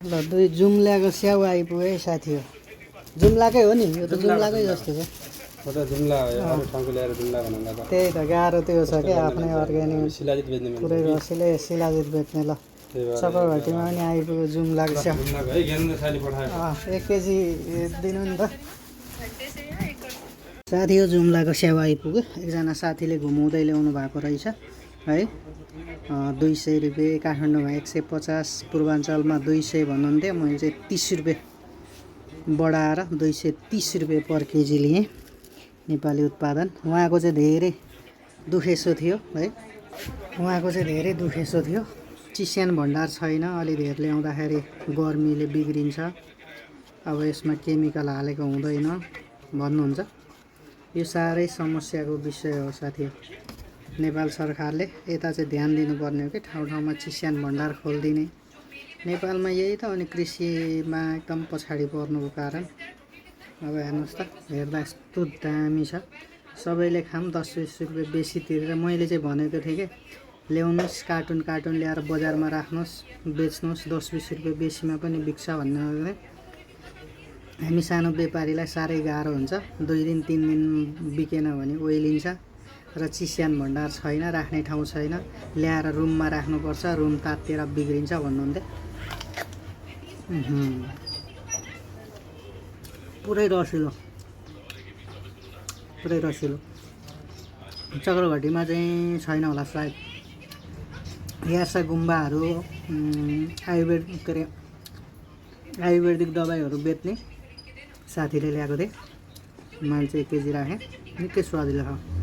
ल दुई जुम्लाको स्याउ आइपुग्यो है साथी हो। जुम्लाकै हो नि, यो त जुम्लाकै जस्तो छ। हो त जुम्ला हो, अरू ठाउँको ल्याएर जुम्ला बनाउँदा त त्यही त गाह्रो त्यो छ क्या, आफ्नै अर्ग्यानिक शिलाजित बेच्ने पुरै रसिले शिलाजित बेच्ने। ल चक्रघटीमा पनि आइपुग्यो जुम्लाको स्याउ। जुम्लाको है ज्ञानेन्द्र साली पठायो। 1 केजी दिनु नि त साथी हो। जुम्लाको स्याउ आइपुग्यो। एकजना साथीले घुमाउँदै ल्याउनु भएको रहेछ है। 200 रुपियाँ, काठमाडौँमा 150, पूर्वाञ्चलमा 200 भन्नुहुन्थ्यो। मैले चाहिँ 30 रुपियाँ बढाएर 230 रुपियाँ पर केजी लिएँ। नेपाली उत्पादन। उहाँको चाहिँ धेरै दुखेसो थियो है, थियो। चिस्यान भण्डार छैन, अलि धेर ल्याउँदाखेरि गर्मीले बिग्रिन्छ, अब यसमा केमिकल हालेको हुँदैन भन्नुहुन्छ। यो साह्रै समस्याको विषय हो साथी हो। नेपाल सरकारले यता चाहिँ ध्यान दिनुपर्ने हो कि ठाउँ ठाउँमा चिस्यान भण्डार खोलिदिने। नेपालमा यही त, अनि कृषिमा एकदम पछाडि पर्नुको कारण। अब हेर्नुहोस् त, हेर्दा यस्तो दामी छ, सबैले खाम 10-20 रुपियाँ बेसी तिरेर। मैले चाहिँ भनेको थिएँ कि ल्याउनुहोस्, कार्टुन ल्याएर बजारमा राख्नुहोस्, बेच्नुहोस्, 10-20 रुपियाँ बेसीमा पनि बिक्छ भन्ने। हामी सानो व्यापारीलाई साह्रै गाह्रो हुन्छ, 2 दिन 3 दिन बिकेन भने ओइलिन्छ र चिस्यान भण्डार छैन, राख्ने ठाउँ छैन, ल्याएर रुममा राख्नुपर्छ, रुम तात्तिएर बिग्रिन्छ भन्नुहुन्थ्यो। पुरै रसिलो। चक्रघटीमा चाहिँ छैन होला सायद। यासा गुम्बाहरू आयुर्वेदिक दबाईहरू बेच्ने साथीले ल्याएको थिएँ। मैले चाहिँ 1 केजी राखेँ। निकै स्वादिलो छ।